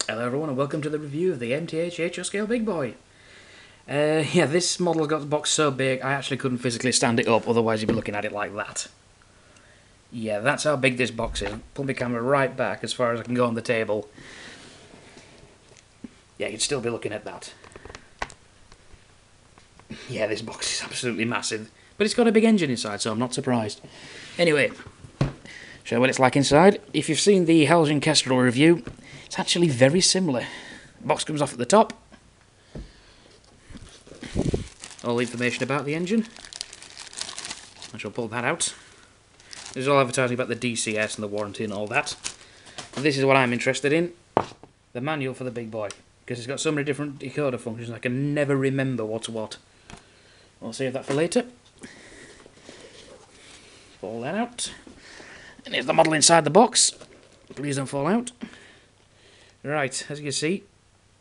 Hello everyone and welcome to the review of the MTH HO Big Boy. Yeah, this model got the box so big I actually couldn't physically stand it up, otherwise you'd be looking at it like that. Yeah, that's how big this box is. Pull my camera right back as far as I can go on the table. Yeah, you'd still be looking at that. Yeah, this box is absolutely massive, but it's got a big engine inside, so I'm not surprised. Anyway, show you what it's like inside. If you've seen the Helge Kestrel review, it's actually very similar. The box comes off at the top. All the information about the engine. I shall pull that out. This is all advertising about the DCS and the warranty and all that. And this is what I'm interested in. The manual for the Big Boy. Because it's got so many different decoder functions I can never remember what's what. I'll save that for later. Pull that out. And here's the model inside the box. Please don't fall out. Right, as you can see,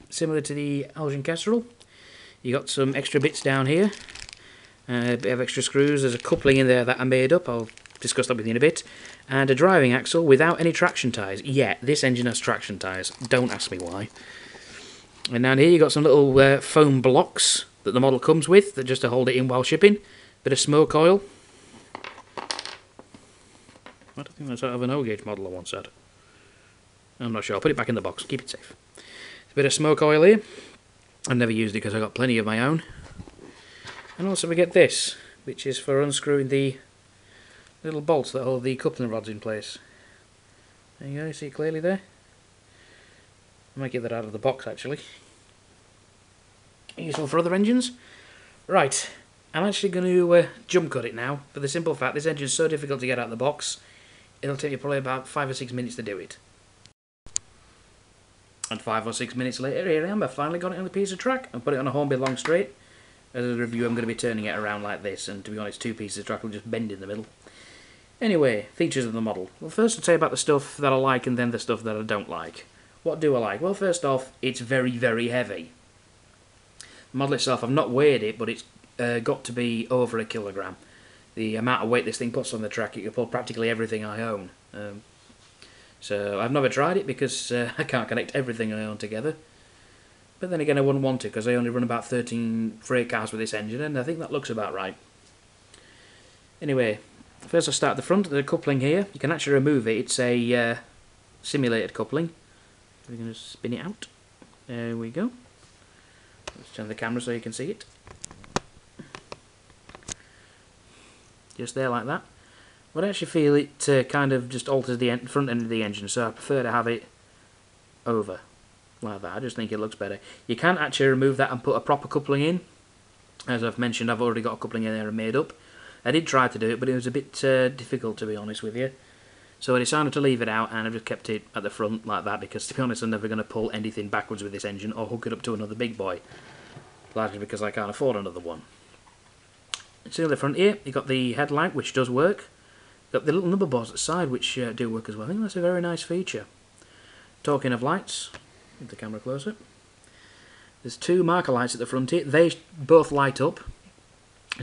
similar to the Helge Kestrel, you got some extra bits down here, a bit of extra screws. There's a coupling in there that I made up, I'll discuss that with you in a bit, and a driving axle without any traction ties. Yeah, this engine has traction ties, don't ask me why. And down here you got some little foam blocks that the model comes with, that just to hold it in while shipping. Bit of smoke oil. I don't think that's out of an O-gauge model I once had. I'm not sure, I'll put it back in the box, keep it safe. A bit of smoke oil here. I've never used it because I've got plenty of my own. And also we get this, which is for unscrewing the little bolts that hold the coupling rods in place. There you go, you see it clearly there? I might get that out of the box actually. Useful for other engines. Right, I'm actually going to jump cut it now, for the simple fact this engine is so difficult to get out of the box, it'll take you probably about 5 or 6 minutes to do it. And 5 or 6 minutes later, here I am, I've finally got it on a piece of track and put it on a Hornby long straight. As a review, I'm going to be turning it around like this, and to be honest, 2 pieces of track will just bend in the middle. Anyway, features of the model. Well, first I'll tell you about the stuff that I like and then the stuff that I don't like. What do I like? Well, first off, it's very, very heavy. The model itself, I've not weighed it, but it's got to be over 1 kilogram. The amount of weight this thing puts on the track, it can pull practically everything I own. So I've never tried it because I can't connect everything I own together. But then again I wouldn't want to because I only run about 13 freight cars with this engine and I think that looks about right. Anyway, first I'll start at the front. The coupling here, you can actually remove it. It's a simulated coupling. We're going to spin it out. There we go. Let's turn the camera so you can see it. Just there like that. But I actually feel it kind of just alters the front end of the engine, so I prefer to have it over, like that. I just think it looks better. You can actually remove that and put a proper coupling in. As I've mentioned, I've already got a coupling in there and made up. I did try to do it, but it was a bit difficult, to be honest with you. So I decided to leave it out, and I've just kept it at the front like that, because to be honest, I'm never going to pull anything backwards with this engine or hook it up to another Big Boy. Largely because I can't afford another one. So at the front here, you've got the headlight, which does work. Got the little number boards at the side which do work as well. I think that's a very nice feature. Talking of lights, get the camera closer. There's 2 marker lights at the front here. They both light up.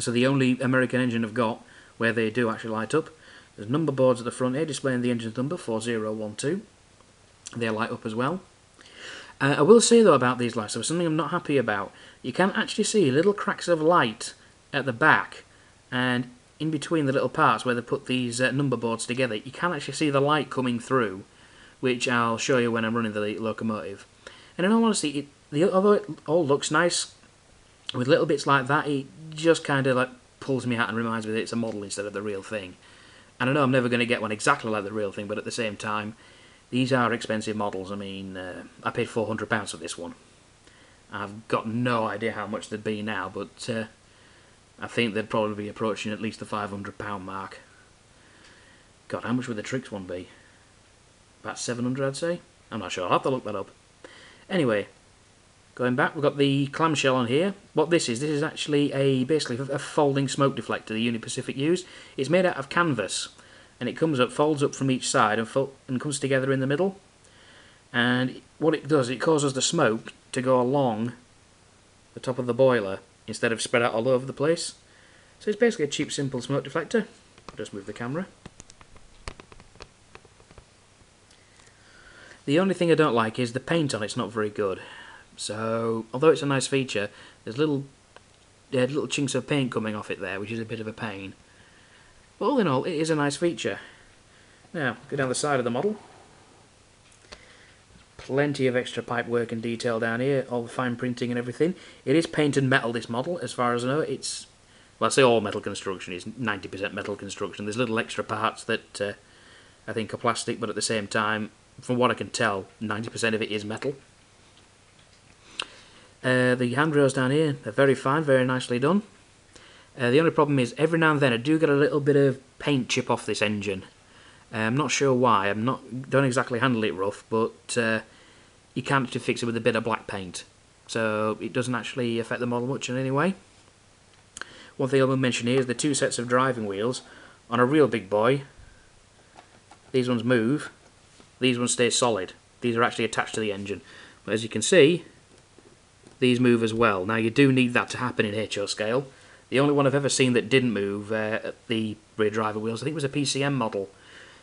So the only American engine I've got where they do actually light up. There's number boards at the front here displaying the engine's number 4012. They light up as well. I will say though about these lights, there was something I'm not happy about. You can actually see little cracks of light at the back, and in between the little parts where they put these number boards together, you can actually see the light coming through, which I'll show you when I'm running the locomotive. And in all honesty, although it all looks nice, with little bits like that, it just kind of like pulls me out and reminds me that it's a model instead of the real thing. And I know I'm never going to get one exactly like the real thing, but at the same time, these are expensive models. I mean, I paid £400 for this one. I've got no idea how much they'd be now, but I think they'd probably be approaching at least the £500 mark. God, how much would the Trix one be? About 700, I'd say? I'm not sure, I'll have to look that up. Anyway, going back, we've got the Clam Shell on here. What this is actually basically a folding smoke deflector the Union Pacific used. It's made out of canvas, and it comes up, folds up from each side and comes together in the middle. And what it does, it causes the smoke to go along the top of the boiler instead of spread out all over the place. So it's basically a cheap, simple smoke deflector. I'll just move the camera. The only thing I don't like is the paint on it's not very good. So, although it's a nice feature, there's little chinks of paint coming off it there, which is a bit of a pain. But all in all, it is a nice feature. Now, go down the side of the model. Plenty of extra pipe work and detail down here, all the fine printing and everything. It is painted metal, this model, as far as I know. It's, well, I say all metal construction, it's 90% metal construction. There's little extra parts that I think are plastic, but at the same time, from what I can tell, 90% of it is metal. The handrails down here, they're very fine, very nicely done. The only problem is, every now and then I do get a little bit of paint chip off this engine. I'm not sure why, don't exactly handle it rough, but you can actually fix it with a bit of black paint. So it doesn't actually affect the model much in any way. One thing I will mention here is the two sets of driving wheels. On a real Big Boy, these ones move, these ones stay solid. These are actually attached to the engine. But as you can see, these move as well. Now you do need that to happen in HO scale. The only one I've ever seen that didn't move at the rear driver wheels, I think it was a PCM model,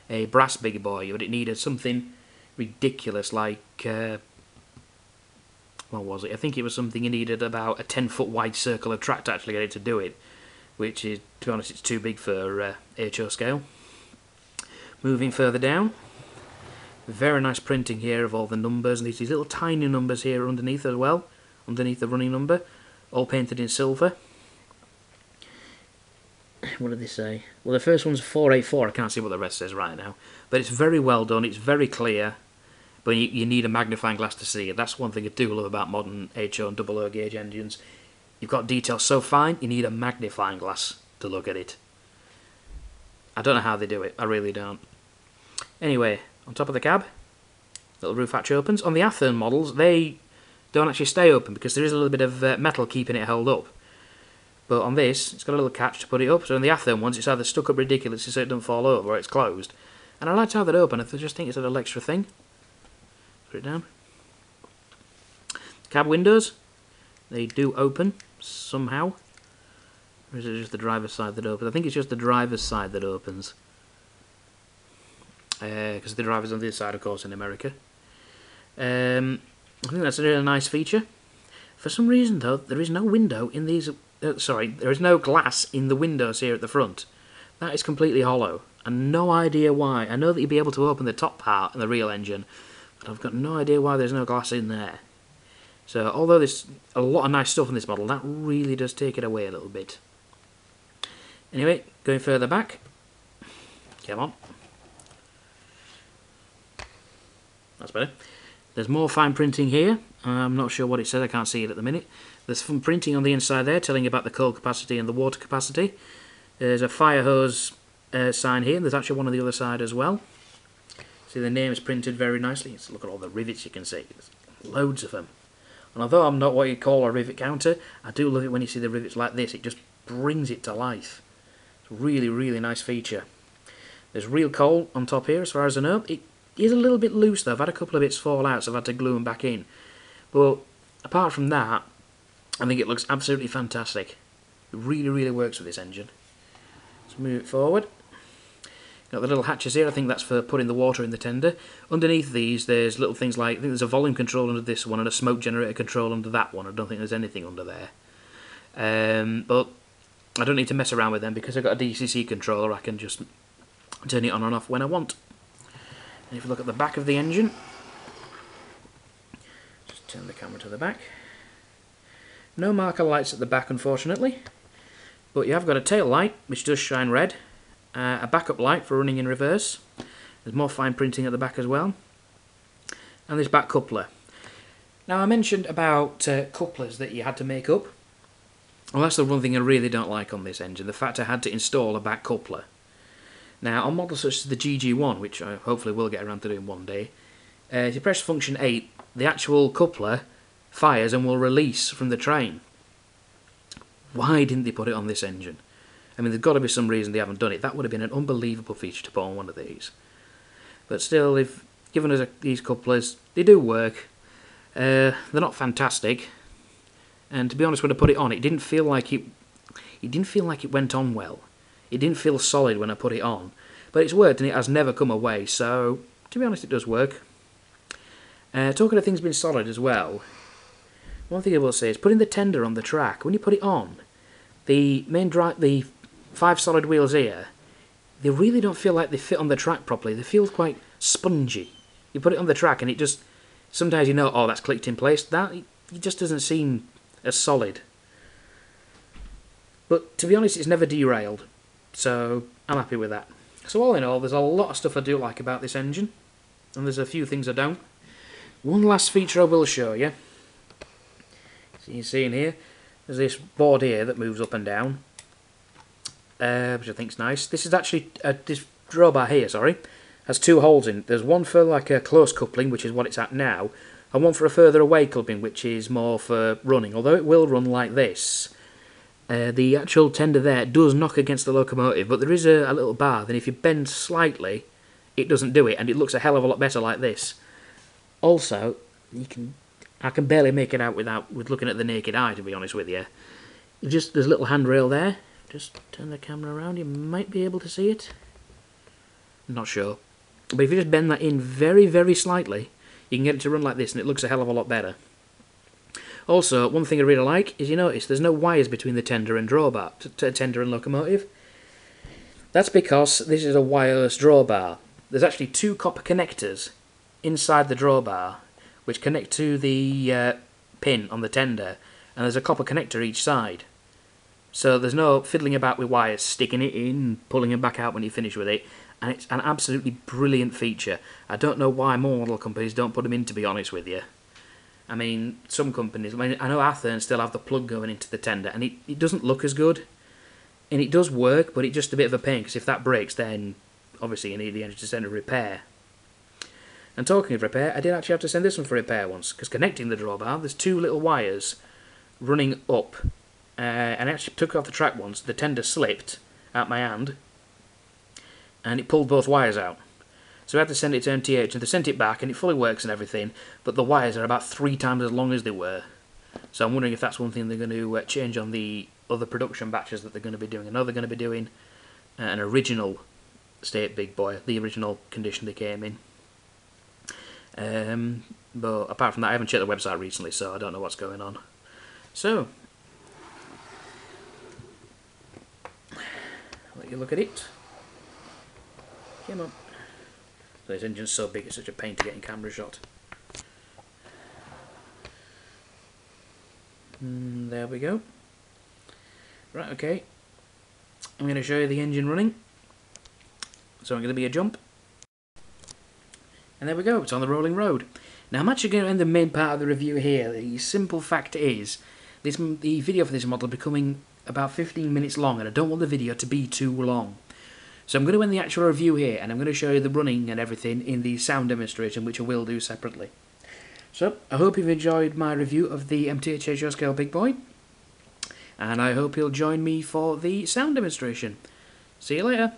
a brass Big Boy, but it needed something ridiculous like, what was it? I think it was something you needed about a 10-foot wide circle of track to actually get it to do it, which is, to be honest, it's too big for HO scale. Moving further down, very nice printing here of all the numbers, and these little tiny numbers here underneath as well, underneath the running number, all painted in silver. What did they say? Well, the first one's 484, I can't see what the rest says right now, but it's very well done, it's very clear, but you need a magnifying glass to see it. That's one thing I do love about modern HO and double O gauge engines. You've got details so fine, you need a magnifying glass to look at it. I don't know how they do it, I really don't. Anyway, on top of the cab, little roof hatch opens. On the Athearn models, they don't actually stay open because there is a little bit of metal keeping it held up. But on this, it's got a little catch to put it up, so in the Athearn ones, it's either stuck up ridiculously so it doesn't fall over, or it's closed. And I like to have that open, I just think it's a little extra thing. Put it down. Cab windows, they do open, somehow. Or is it just the driver's side that opens? I think it's just the driver's side that opens. Because the driver's on the other side, of course, in America. I think that's a really nice feature. For some reason, though, there is no window in these... there is no glass in the windows here at the front. That is completely hollow, and no idea why. I know that you'd be able to open the top part in the real engine, but I've got no idea why there's no glass in there. So, although there's a lot of nice stuff in this model, that really does take it away a little bit. Anyway, going further back. Come on. That's better. There's more fine printing here. I'm not sure what it says, I can't see it at the minute. There's some printing on the inside there telling you about the coal capacity and the water capacity. There's a fire hose sign here, and there's actually one on the other side as well. See, the name is printed very nicely. Let's look at all the rivets you can see. There's loads of them. And although I'm not what you'd call a rivet counter, I do love it when you see the rivets like this. It just brings it to life. It's a really, really nice feature. There's real coal on top here, as far as I know. It is a little bit loose though. I've had a couple of bits fall out, so I've had to glue them back in. But apart from that, I think it looks absolutely fantastic. It really, really works with this engine. Let's move it forward. Got the little hatches here, I think that's for putting the water in the tender. Underneath these, there's little things like, I think there's a volume control under this one and a smoke generator control under that one. I don't think there's anything under there. But I don't need to mess around with them because I've got a DCC controller. I can just turn it on and off when I want. And if you look at the back of the engine, just turn the camera to the back. No marker lights at the back, unfortunately, but you have got a tail light which does shine red, a backup light for running in reverse. There's more fine printing at the back as well, and this back coupler. Now I mentioned about couplers that you had to make up. Well, that's the one thing I really don't like on this engine, the fact I had to install a back coupler. Now, on models such as the GG1, which I hopefully will get around to doing one day, if you press function 8, the actual coupler fires and will release from the train. Why didn't they put it on this engine? I mean, there's got to be some reason they haven't done it. That would have been an unbelievable feature to put on one of these. But still, they've given us these couplers. They do work. They're not fantastic. And to be honest, when I put it on, it didn't feel like it went on well. It didn't feel solid when I put it on. But it's worked and it has never come away, so to be honest, it does work. Talking of things being solid as well, one thing I will say is putting the tender on the track. When you put it on, the the 5 solid wheels here, they really don't feel like they fit on the track properly. They feel quite spongy. You put it on the track and it just, sometimes you know, oh, that's clicked in place. That, it just doesn't seem as solid. But to be honest, it's never derailed, so I'm happy with that. So all in all, there's a lot of stuff I do like about this engine, and there's a few things I don't. One last feature I will show you. So you see in here, there's this board here that moves up and down, which I think's nice. This is actually, this drawbar here, sorry, has 2 holes in it. There's one for like a close coupling, which is what it's at now, and one for a further away coupling, which is more for running, although it will run like this. The actual tender there does knock against the locomotive, but there is a little bar, then if you bend slightly, it doesn't do it, and it looks a hell of a lot better like this. Also, I can barely make it out with looking at the naked eye, to be honest with you. There's a little handrail there. Just turn the camera around, you might be able to see it. Not sure. But if you just bend that in very, very slightly, you can get it to run like this, and it looks a hell of a lot better. Also, one thing I really like is you notice there's no wires between the tender and drawbar, tender and locomotive. That's because this is a wireless drawbar. There's actually 2 copper connectors inside the drawbar, which connect to the pin on the tender, and there's a copper connector each side. So there's no fiddling about with wires, sticking it in, pulling it back out when you finish with it, and it's an absolutely brilliant feature. I don't know why more model companies don't put them in, to be honest with you. I mean, some companies, I know Athearn still have the plug going into the tender, and it doesn't look as good. And it does work, but it's just a bit of a pain, because if that breaks, then obviously you need the engine to send a repair. And talking of repair, I did actually have to send this one for repair once, because connecting the drawbar, there's 2 little wires running up, and I actually took it off the track once. The tender slipped out my hand, and it pulled both wires out. So I had to send it to MTH, and they sent it back, and it fully works and everything, but the wires are about 3 times as long as they were. So I'm wondering if that's one thing they're going to change on the other production batches that they're going to be doing. I know they're going to be doing an original state Big Boy, the original condition they came in. But apart from that, I haven't checked the website recently, so I don't know what's going on. So, let you look at it. Come on. This engine's so big, it's such a pain to get in camera shot. There we go. Right, okay. I'm going to show you the engine running. So I'm going to be a jump. And there we go, it's on the rolling road. Now I'm actually going to end the main part of the review here. The simple fact is, the video for this model is becoming about 15 minutes long, and I don't want the video to be too long. So I'm going to end the actual review here, and I'm going to show you the running and everything in the sound demonstration, which I will do separately. So, I hope you've enjoyed my review of the MTH HO Big Boy, and I hope you'll join me for the sound demonstration. See you later.